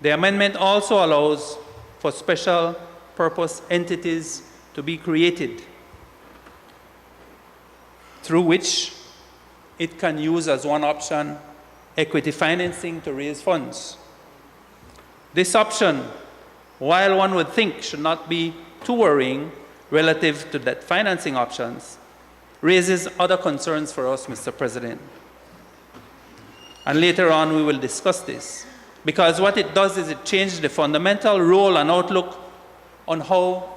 The amendment also allows for special purpose entities to be created through which it can use as one option equity financing to raise funds. This option, while one would think should not be too worrying relative to debt financing options, raises other concerns for us, Mr. President. And later on we will discuss this, because what it does is it changes the fundamental role and outlook on how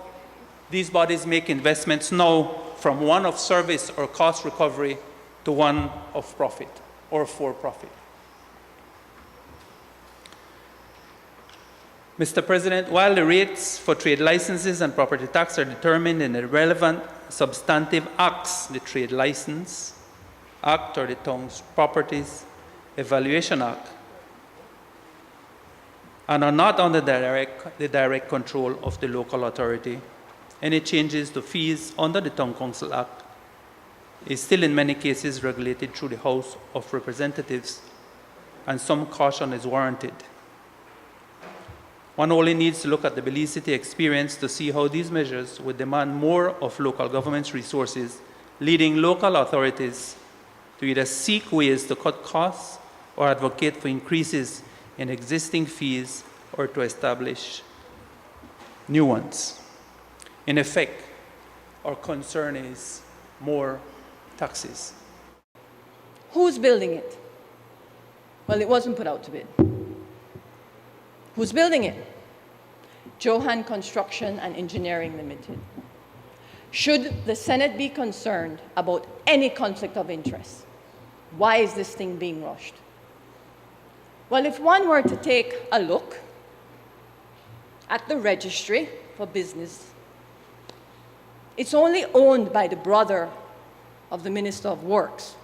these bodies make investments now from one of service or cost recovery to one of profit or for profit. Mr. President, while the rates for trade licenses and property tax are determined in the relevant substantive acts, the Trade License Act or the Town's Properties Evaluation Act, and are not under the direct control of the local authority, any changes to fees under the Town Council Act is still in many cases regulated through the House of Representatives, and some caution is warranted. One only needs to look at the Belize City experience to see how these measures would demand more of local government's resources, leading local authorities to either seek ways to cut costs or advocate for increases in existing fees or to establish new ones. In effect, our concern is more taxes. Who's building it? Well, it wasn't put out to bid. Who's building it? Johan Construction and Engineering Limited. Should the Senate be concerned about any conflict of interest? Why is this thing being rushed? Well, if one were to take a look at the registry for business, it's only owned by the brother of the Minister of Works,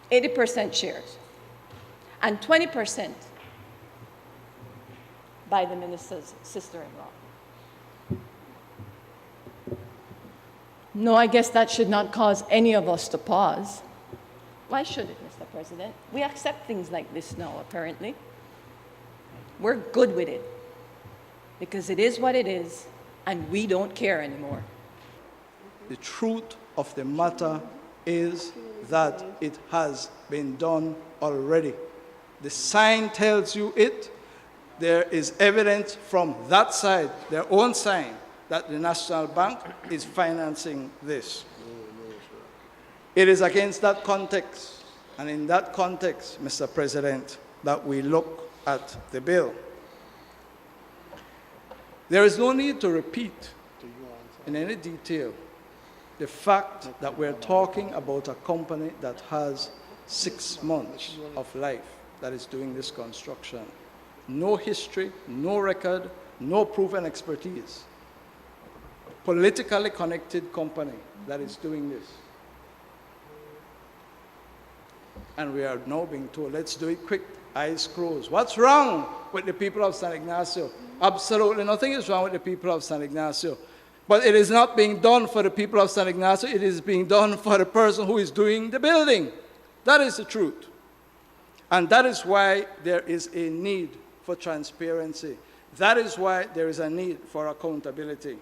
80% shares, and 20% by the minister's sister-in-law. No, I guess that should not cause any of us to pause. Why should it, Mr. President? We accept things like this now, apparently. We're good with it, because it is what it is, and we don't care anymore. The truth of the matter is that it has been done already. The sign tells you it. There is evidence from that side, their own sign, that the National Bank is financing this. It is against that context, and in that context, Mr. President, that we look at the bill. There is no need to repeat in any detail the fact that we're talking about a company that has 6 months of life that is doing this construction. No history, no record, no proven expertise. Politically connected company that is doing this. And we are now being told, let's do it quick, eyes closed. What's wrong with the people of San Ignacio? Absolutely nothing is wrong with the people of San Ignacio. But it is not being done for the people of San Ignacio, it is being done for the person who is doing the building. That is the truth. And that is why there is a need for transparency. That is why there is a need for accountability.